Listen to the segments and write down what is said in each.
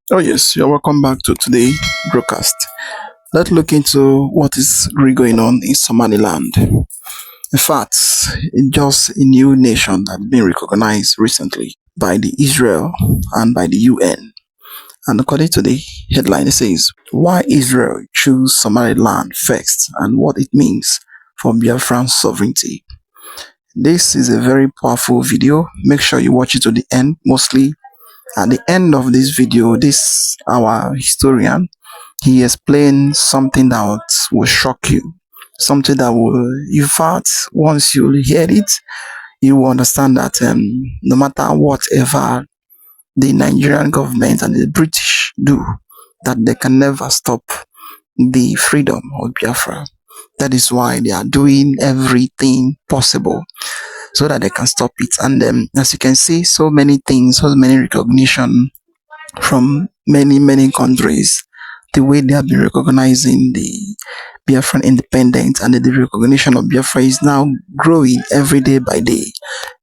Oh, yes, you're welcome back to today's broadcast. Let's look into what is really going on in Somaliland. In fact, it's just a new nation that's been recognized recently by the Israel and by the UN. And according to the headline, it says, Why Israel choose Somaliland first and what it means for Biafran sovereignty. This is a very powerful video. Make sure you watch it to the end, mostly at the end of this video, our historian, he explains something that will shock you, something that will, in fact, once you hear it, you will understand that no matter whatever the Nigerian government and the British do, that they can never stop the freedom of Biafra. That is why they are doing everything possible so that they can stop it. And as you can see, so many things, so many recognition from many countries, the way they have been recognizing the Biafran independence and the recognition of Biafra is now growing every day by day.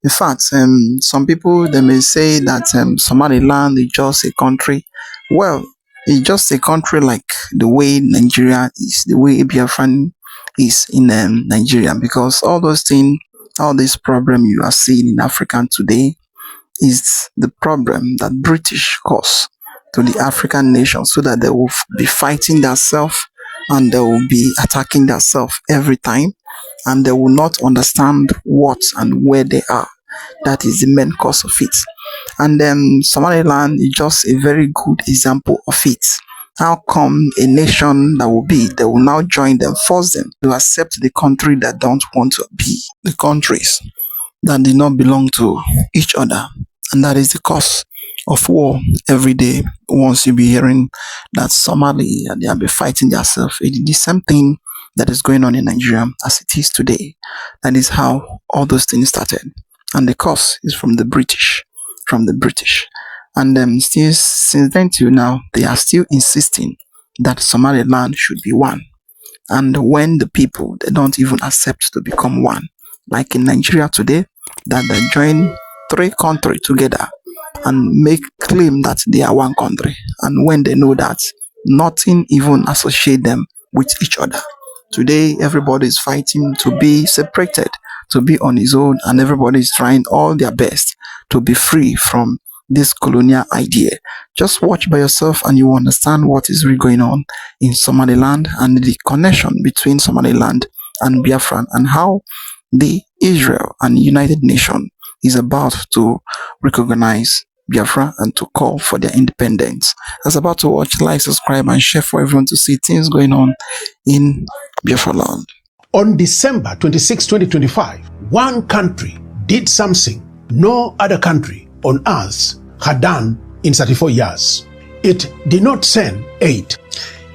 In fact, some people, they may say that Somaliland is just a country. Well, it's just a country like the way Nigeria is, the way Biafran is in Nigeria, because all those things, all this problem you are seeing in Africa today is the problem that British caused to the African nations, so that they will be fighting themselves and they will be attacking themselves every time, and they will not understand what and where they are. That is the main cause of it. And Somaliland is just a very good example of it. How come a nation they will now join them, force them to accept the country that don't want to be the countries that do not belong to each other? And that is the cause of war every day. Once you be hearing that Somali, they have been fighting themselves, it is the same thing that is going on in Nigeria as it is today. That is how all those things started. And the cause is from the British. And still, since then till now, they are still insisting that Somaliland should be one. And when the people, they don't even accept to become one, like in Nigeria today, that they join 3 countries together and make claim that they are one country. And when they know that nothing even associate them with each other. Today, everybody is fighting to be separated, to be on his own, and everybody is trying all their best to be free from this colonial idea. Just watch by yourself and you understand what is really going on in Somaliland and the connection between Somaliland and Biafran, and how the Israel and United Nations is about to recognize Biafra and to call for their independence. As about to watch, like, subscribe, and share for everyone to see things going on in Biafra land. On December 26, 2025, one country did something no other country on earth had done in 34 years. It did not send aid.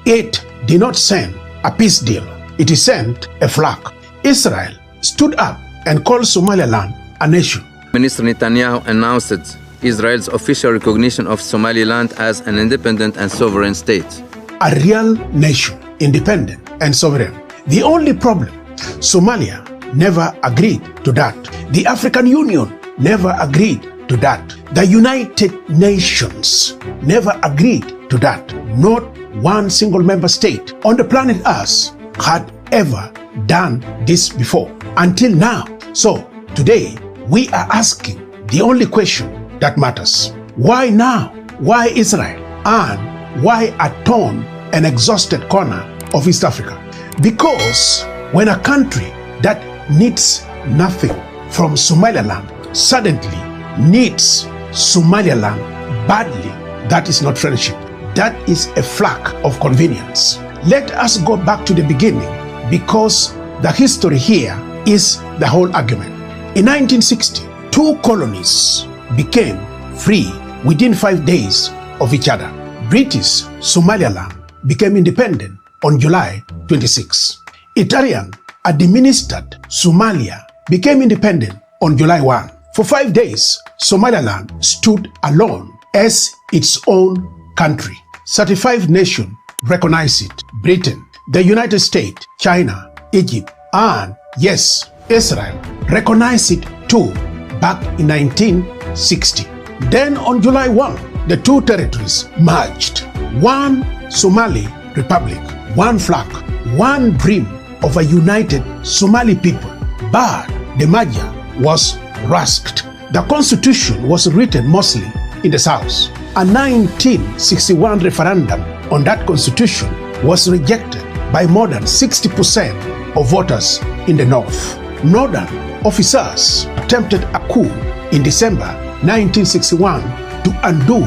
It did not send a peace deal. It sent a flag. Israel stood up and called Somaliland a nation. Minister Netanyahu announced Israel's official recognition of Somaliland as an independent and sovereign state. A real nation, independent and sovereign. The only problem, Somalia never agreed to that. The African Union never agreed to that. The United Nations never agreed to that. Not one single member state on the planet Earth had ever done this before until now. So today we are asking the only question that matters. Why now? Why Israel? And why a torn and exhausted corner of East Africa? Because when a country that needs nothing from Somaliland suddenly needs Somaliland badly, that is not friendship. That is a flag of convenience. Let us go back to the beginning, because the history here is the whole argument. In 1960, 2 colonies became free within 5 days of each other. British Somaliland became independent on July 26. Italian administered Somalia became independent on July 1. For 5 days, Somaliland stood alone as its own country. 35 nations recognized it. Britain, the United States, China, Egypt, and yes, Israel recognized it too back in 1960. Then on July 1, the two territories merged. One Somali Republic, one flag, one dream of a united Somali people. But the merger was rushed. The constitution was written mostly in the south. A 1961 referendum on that constitution was rejected by more than 60% of voters in the north. Northern officers attempted a coup in December 1961 to undo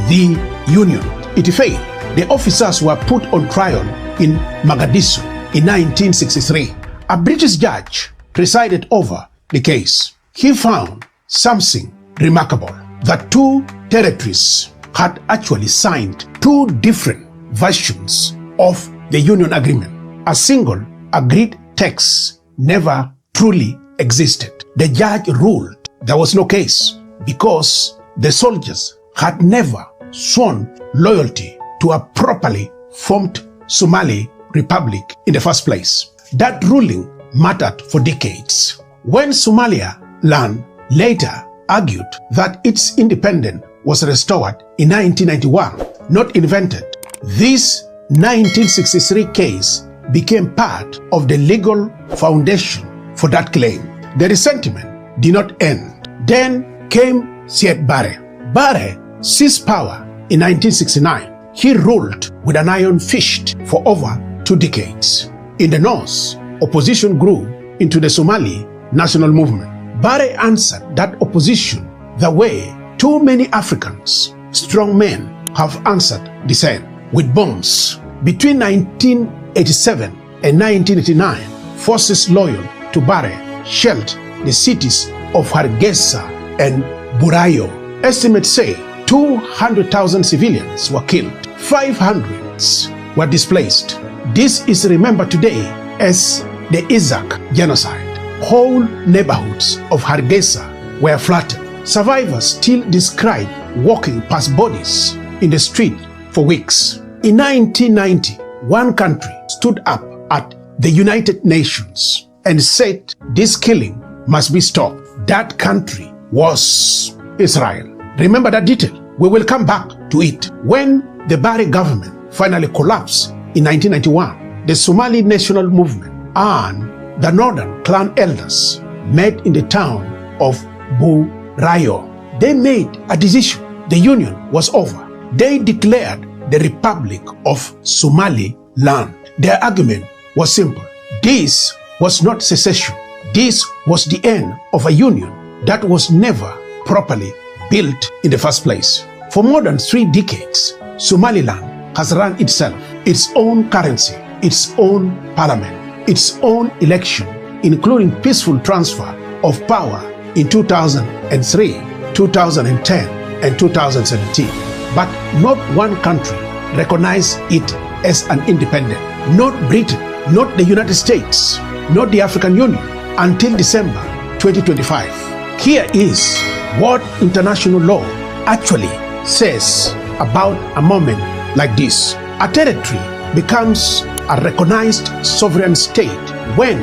the union. It failed. The officers were put on trial in Mogadishu in 1963. A British judge presided over the case. He found something remarkable, that two territories had actually signed two different versions of the union agreement. A single agreed text never truly existed. The judge ruled there was no case because the soldiers had never sworn loyalty to a properly formed Somali Republic in the first place. That ruling mattered for decades. When Somaliland later argued that its independence was restored in 1991, not invented, this 1963 case became part of the legal foundation for that claim. The resentment did not end. Then came Siad Barre. Barre seized power in 1969. He ruled with an iron fist for over 2 decades. In the north, opposition grew into the Somali national movement. Barre answered that opposition the way too many Africans, strong men, have answered the same, with bombs. Between 1987 and 1989, forces loyal to Barre shelled the cities of Hargeisa and Burayo. Estimates say 200,000 civilians were killed. 500 were displaced. This is remembered today as the Isaac genocide. Whole neighborhoods of Hargeisa were flattened. Survivors still describe walking past bodies in the street for weeks. In 1990, one country stood up at the United Nations and said this killing must be stopped. That country was Israel. Remember that detail. We will come back to it. When the Barre government finally collapsed in 1991, the Somali national movement and the northern clan elders met in the town of Burayo. They made a decision. The union was over. They declared the Republic of Somaliland. Their argument was simple. This was not secession. This was the end of a union that was never properly built in the first place. For more than 3 decades, Somaliland has run itself, its own currency, its own parliament, its own election, including peaceful transfer of power in 2003, 2010, and 2017. But not one country recognized it as an independent. Not Britain, not the United States, not the African Union, until December 2025. Here is what international law actually says about a moment like this. A territory becomes a recognized sovereign state when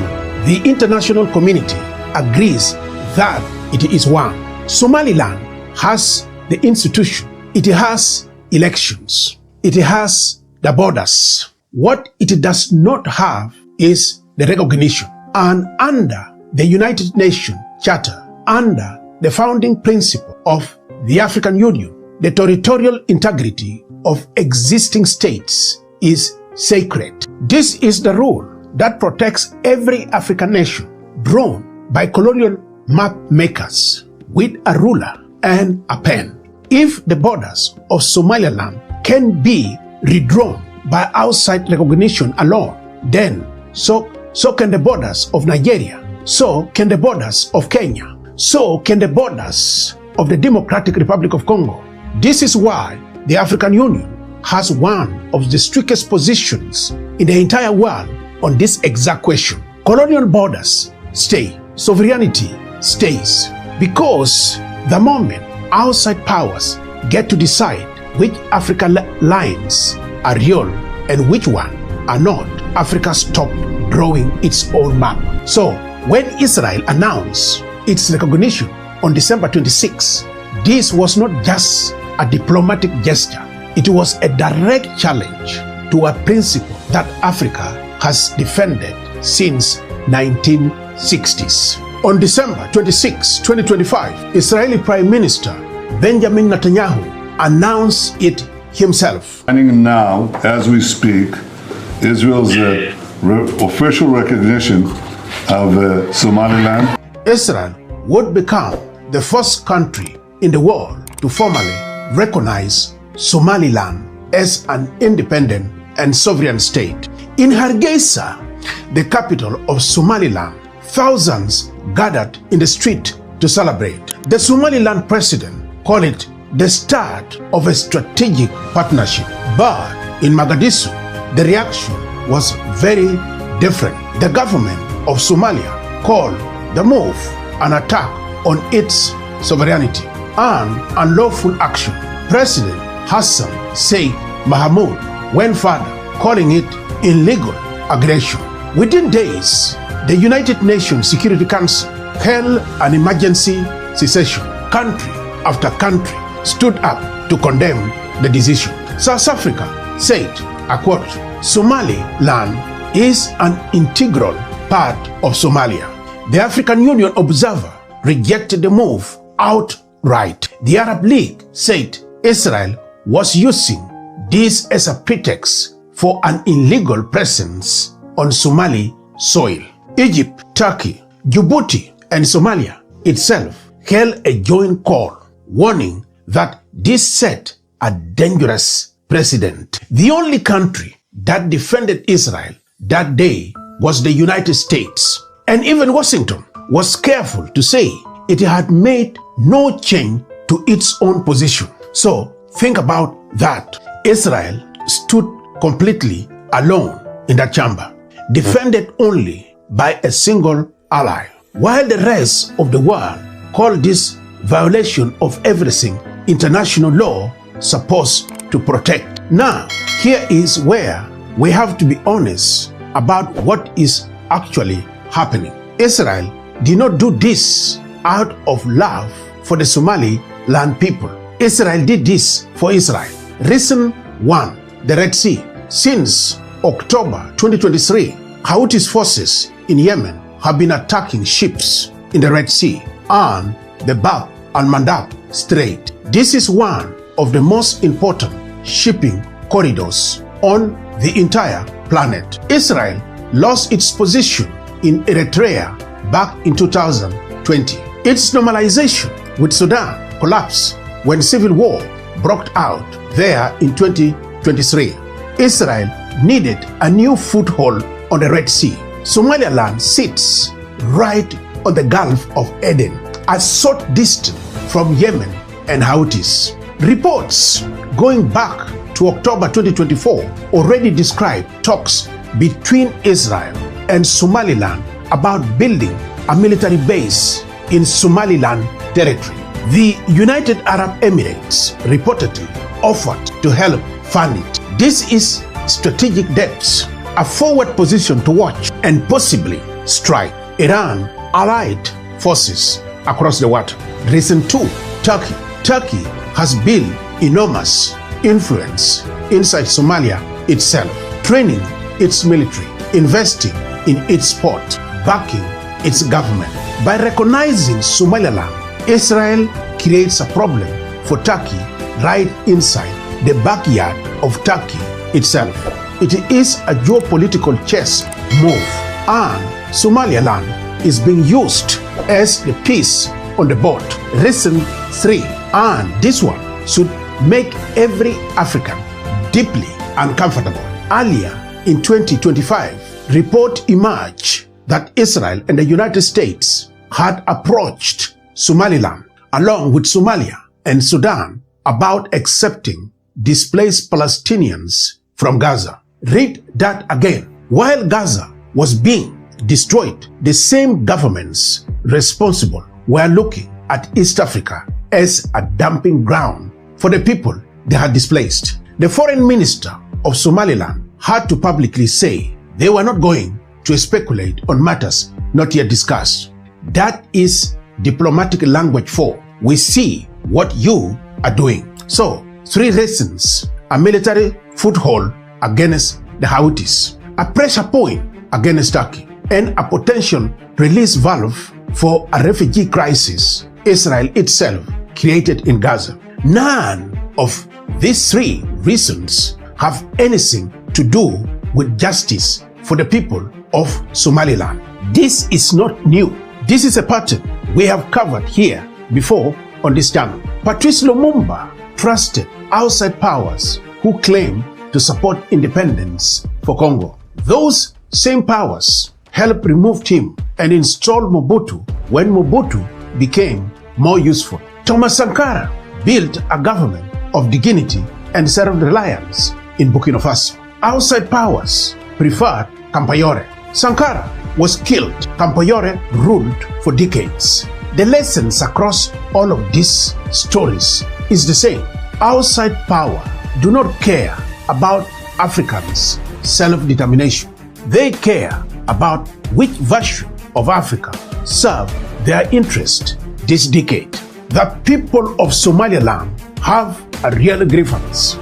the international community agrees that it is one. Somaliland has the institution, it has elections, it has the borders. What it does not have is the recognition. And under the United Nations Charter, under the founding principle of the African Union, the territorial integrity of existing states is sacred. This is the rule that protects every African nation, drawn by colonial map makers with a ruler and a pen. If the borders of Somaliland can be redrawn by outside recognition alone, then so can the borders of Nigeria, so can the borders of Kenya, so can the borders of the Democratic Republic of Congo. This is why the African Union has one of the strictest positions in the entire world on this exact question. Colonial borders stay, sovereignty stays, because the moment outside powers get to decide which African lines are real and which one are not, Africa stopped drawing its own map. So when Israel announced its recognition on December 26, this was not just a diplomatic gesture. It was a direct challenge to a principle that Africa has defended since 1960s. On December 26, 2025, Israeli Prime Minister Benjamin Netanyahu announced it himself. And now, as we speak, Israel's official recognition of Somaliland. Israel would become the first country in the world to formally recognize Somaliland as an independent and sovereign state. In Hargeisa, the capital of Somaliland, thousands gathered in the street to celebrate. The Somaliland president called it the start of a strategic partnership. But in Mogadishu, the reaction was very different. The government of Somalia called the move an attack on its sovereignty and unlawful action. President Hassan Sheikh Mohamud went further, calling it illegal aggression. Within days, the United Nations Security Council held an emergency session. Country after country stood up to condemn the decision. South Africa said, I quote, Somaliland is an integral part of Somalia. The African Union observer rejected the move outright. The Arab League said Israel was using this as a pretext for an illegal presence on Somali soil. Egypt, Turkey, Djibouti, and Somalia itself held a joint call warning that this set a dangerous precedent. The only country that defended Israel that day was the United States. And even Washington was careful to say it had made no change to its own position. So think about that. Israel stood completely alone in that chamber, defended only by a single ally, while the rest of the world called this violation of everything international law supposed to protect. Now, here is where we have to be honest about what is actually happening. Israel did not do this out of love for the Somaliland people. Israel did this for Israel. Reason 1, the Red Sea. Since October 2023, Houthi forces in Yemen have been attacking ships in the Red Sea and the Bab al-Mandab Strait. This is one of the most important shipping corridors on the entire planet. Israel lost its position in Eritrea back in 2020. Its normalization with Sudan collapsed when civil war broke out there in 2023. Israel needed a new foothold on the Red Sea. Somaliland sits right on the Gulf of Aden, a short distance from Yemen and Houthis. Reports going back to October 2024 already described talks between Israel and Somaliland about building a military base in Somaliland territory. The United Arab Emirates reportedly offered to help fund it. This is strategic depths, a forward position to watch and possibly strike Iran allied forces across the water. Reason 2, Turkey. Turkey has built enormous influence inside Somalia itself, training its military, investing in its port, backing its government. By recognizing Somaliland, Israel creates a problem for Turkey right inside the backyard of Turkey itself. It is a geopolitical chess move, and Somaliland is being used as the piece on the board. Reason 3, and this one should make every African deeply uncomfortable. Earlier in 2025, report emerged that Israel and the United States had approached Somaliland along with Somalia and Sudan about accepting displaced Palestinians from Gaza. Read that again. While Gaza was being destroyed, the same governments responsible were looking at East Africa as a dumping ground for the people they had displaced. The foreign minister of Somaliland had to publicly say they were not going to speculate on matters not yet discussed. That is diplomatic language for, we see what you are doing. So, 3 reasons: a military foothold against the Houthis, a pressure point against Turkey, and a potential release valve for a refugee crisis Israel itself created in Gaza. None of these 3 reasons have anything to do with justice for the people of Somaliland. This is not new. This is a pattern we have covered here before on this channel. Patrice Lumumba trusted outside powers who claim to support independence for Congo. Those same powers helped remove him and install Mobutu when Mobutu became more useful. Thomas Sankara built a government of dignity and self-reliance in Burkina Faso. Outside powers preferred Compaoré. Sankara was killed. Compaoré ruled for decades. The lessons across all of these stories is the same. Outside power do not care about Africans' self-determination. They care about which version of Africa serve their interest this decade. The people of Somaliland have a real grievance.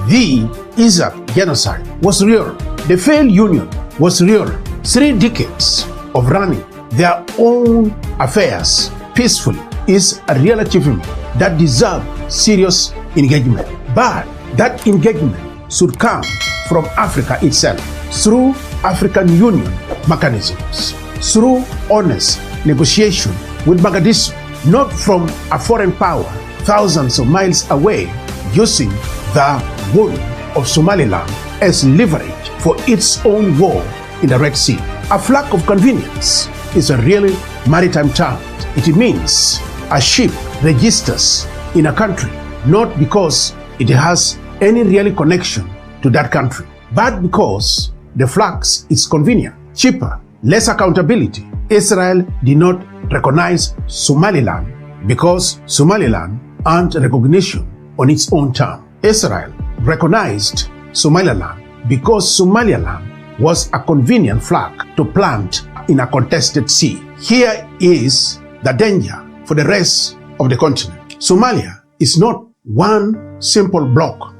The Isaac genocide was real. The failed union was real. 3 decades of running their own affairs peacefully is a real achievement that deserves serious engagement. But that engagement should come from Africa itself, through African Union mechanisms, through honest negotiation with Mogadishu, not from a foreign power thousands of miles away using the wound of Somaliland as leverage for its own war in the Red Sea. A flag of convenience is a really maritime term. It means a ship registers in a country not because it has any real connection to that country, but because the flag is convenient, cheaper, less accountability. Israel did not recognize Somaliland because Somaliland earned recognition on its own term. Israel recognized Somaliland because Somaliland was a convenient flag to plant in a contested sea. Here is the danger for the rest of the continent. Somalia is not one simple block.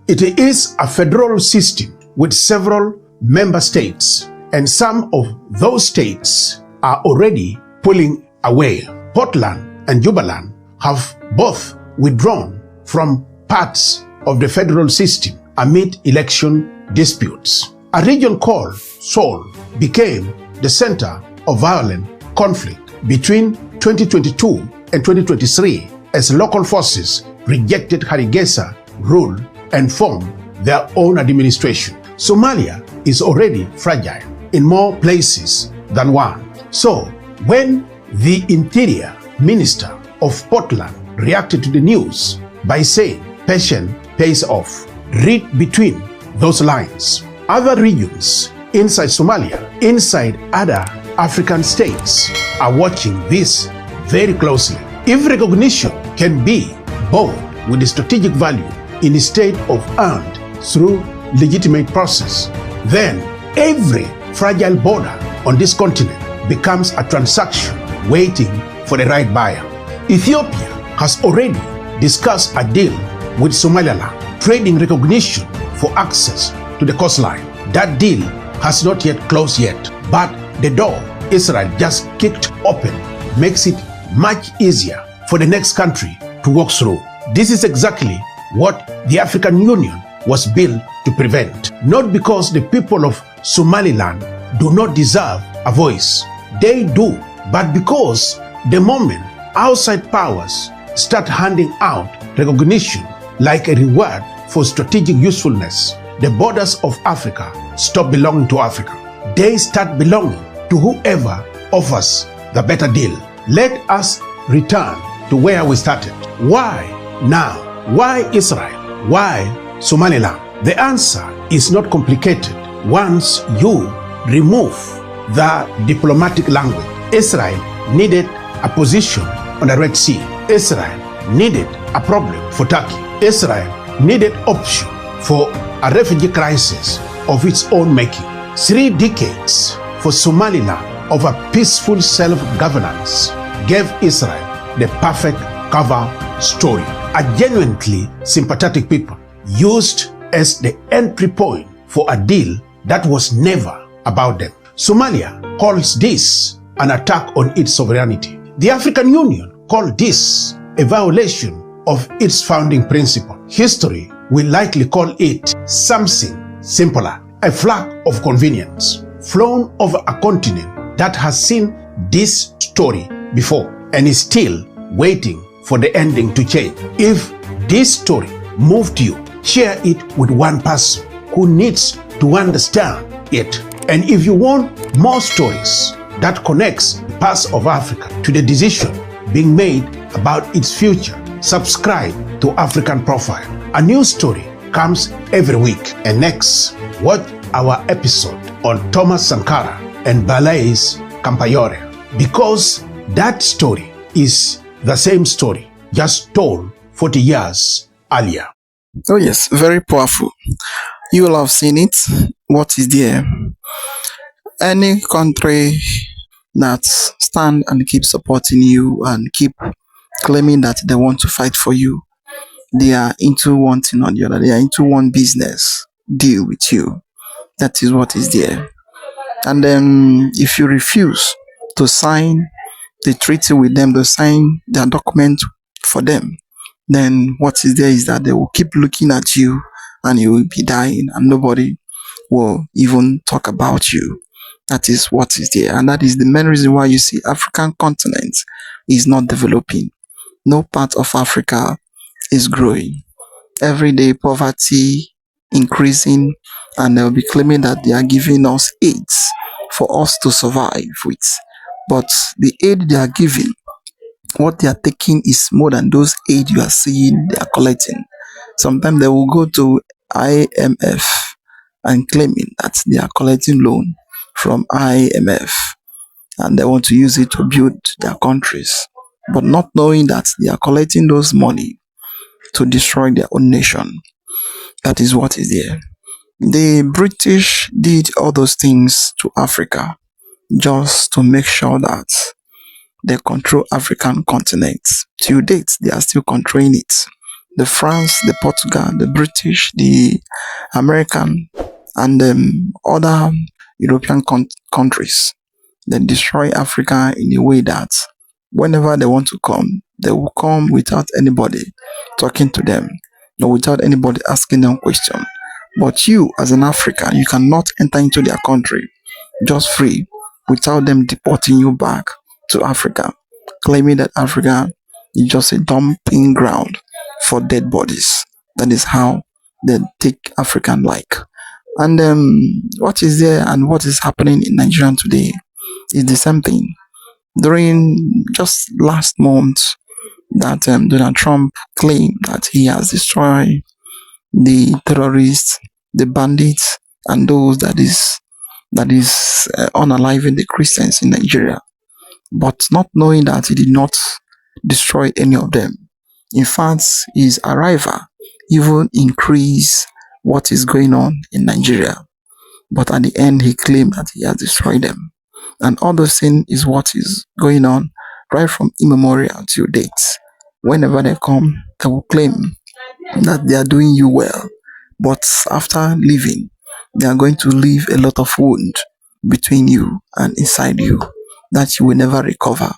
It is a federal system with several member states, and some of those states are already pulling away. Portland and Jubaland have both withdrawn from parts of the federal system amid election disputes. A region called Seoul became the center of violent conflict between 2022 and 2023 as local forces rejected Hargeisa rule and formed their own administration. Somalia is already fragile in more places than one. So, when the Interior Minister of Portland reacted to the news by saying patience pays off, read between those lines. Other regions inside Somalia, inside other African states, are watching this very closely. If recognition can be bought with the strategic value instead of earned through legitimate process, then every fragile border on this continent becomes a transaction waiting for the right buyer. Ethiopia has already discussed a deal with Somaliland, trading recognition for access to the coastline. That deal has not yet closed yet, but the door Israel just kicked open makes it much easier for the next country to walk through. This is exactly what the African Union was built to prevent. Not because the people of Somaliland do not deserve a voice. They do, but because the moment outside powers start handing out recognition like a reward for strategic usefulness, the borders of Africa stop belonging to Africa. They start belonging to whoever offers the better deal. Let us return to where we started. Why now? Why Israel? Why Somaliland? The answer is not complicated once you remove the diplomatic language. Israel needed a position on the Red Sea. Israel needed a problem for Turkey. Israel needed option for a refugee crisis of its own making. 3 decades for Somaliland of a peaceful self-governance gave Israel the perfect cover story. are genuinely sympathetic people used as the entry point for a deal that was never about them. Somalia calls this an attack on its sovereignty. The African Union called this a violation of its founding principle. History will likely call it something simpler, a flag of convenience flown over a continent that has seen this story before and is still waiting for the ending to change. If this story moved you, share it with one person who needs to understand it. And if you want more stories that connects the past of Africa to the decision being made about its future, subscribe to African Profile. A new story comes every week. And next, watch our episode on Thomas Sankara and Blaise Compaoré, because that story is the same story, just told 40 years earlier. Oh yes, very powerful. You will have seen it. What is there? Any country that stand and keep supporting you and keep claiming that they want to fight for you, they are into one thing or the other. They are into one business deal with you. That is what is there. And then if you refuse to sign the treaty with them, to sign their document for them, then what is there is that they will keep looking at you and you will be dying and nobody will even talk about you. That is what is there. And that is the main reason why you see African continent is not developing. No part of Africa is growing. Every day poverty increasing, and they'll be claiming that they are giving us aids for us to survive with. But the aid they are giving, what they are taking is more than those aid you are seeing they are collecting. Sometimes they will go to IMF and claiming that they are collecting loan from IMF and they want to use it to build their countries, but not knowing that they are collecting those money to destroy their own nation. That is what is there. The British did all those things to Africa just to make sure that they control African continent. Till date, they are still controlling it. The France, the Portugal, the British, the American, and other European countries, they destroy Africa in a way that whenever they want to come, they will come without anybody talking to them, or without anybody asking them questions. But you, as an African, you cannot enter into their country just free without them deporting you back to Africa, claiming that Africa is just a dumping ground for dead bodies. That is how they take African like. And what is there and what is happening in Nigeria today is the same thing. During just last month, that Donald Trump claimed that he has destroyed the terrorists, the bandits, and those that is unaliving the Christians in Nigeria, but not knowing that he did not destroy any of them. In fact, his arrival even increased what is going on in Nigeria. But at the end, he claimed that he has destroyed them. And all those things is what is going on right from immemorial till date. Whenever they come, they will claim that they are doing you well. But after leaving, they are going to leave a lot of wound between you and inside you that you will never recover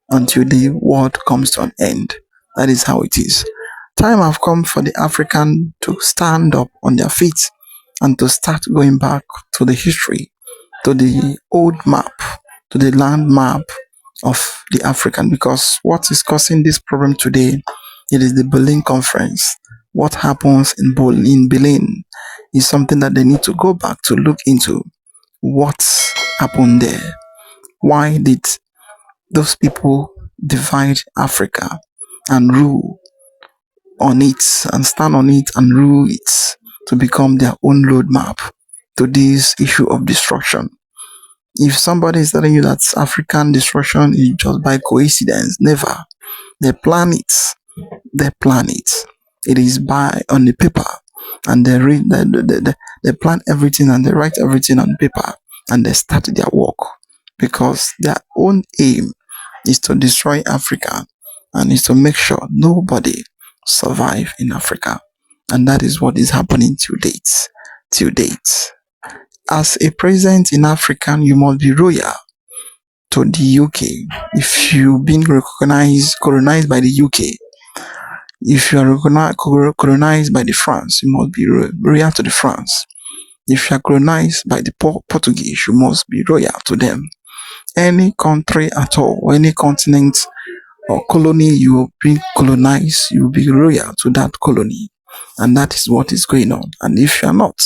until the world comes to an end. That is how it is. Time have come for the African to stand up on their feet and to start going back to the history, to the old map, to the land map of the African, because what is causing this problem today, it is the Berlin Conference. What happens in Berlin is something that they need to go back to look into. What happened there? Why did those people divide Africa and rule on it and stand on it and rule it to become their own roadmap to this issue of destruction? If somebody is telling you that African destruction is just by coincidence, never. They plan it. They plan it. It is by on the paper, and they read. They plan everything and they write everything on paper, and they start their work because their own aim is to destroy Africa and is to make sure nobody survive in Africa. And that is what is happening to date. Till date. As a president in Africa, you must be loyal to the UK. If you've been colonized by the UK, if you are colonized by the France, you must be loyal to the France. If you are colonized by the Portuguese, you must be loyal to them. Any country at all, any continent or colony you have been colonized, you will be loyal to that colony. And that is what is going on. And if you are not,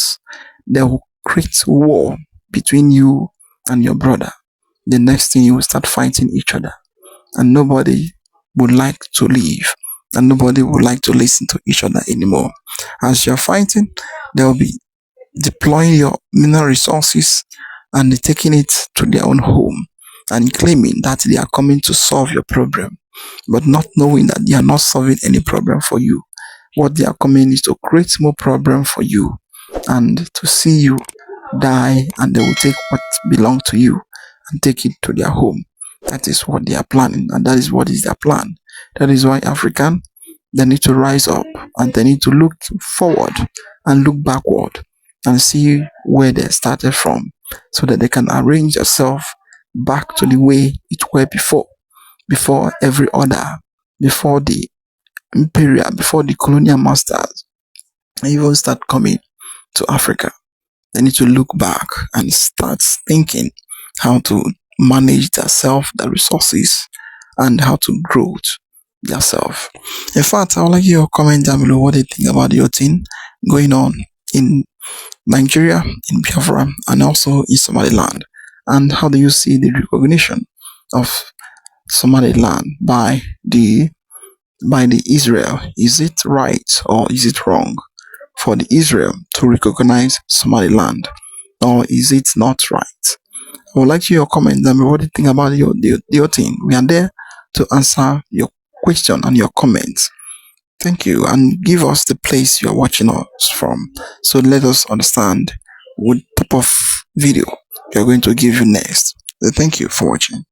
they will create war between you and your brother. The next thing you will start fighting each other. And nobody would like to leave. And nobody would like to listen to each other anymore. As you're fighting, they will be deploying your mineral resources and taking it to their own home and claiming that they are coming to solve your problem, but not knowing that they are not solving any problem for you. What they are coming is to create more problem for you and to see you die, and they will take what belongs to you and take it to their home. That is what they are planning, and that is what is their plan. That is why African, they need to rise up and they need to look forward and look backward and see where they started from so that they can arrange themselves back to the way it were before every other, before the imperial, before the colonial masters even start coming to Africa. They need to look back and start thinking how to manage themselves, their resources, and how to grow yourself. In fact, I would like your comment down below what you think about your thing going on in Nigeria, in Biafra, and also in Somaliland. And how do you see the recognition of Somaliland by the Israel? Is it right or is it wrong for the Israel to recognize Somaliland, or is it not right? I would like your comment down below what you think about your thing. We are there to answer your question and your comments. Thank you, and give us the place you're watching us from, so let us understand what type of video you're going to give you next. Thank you for watching.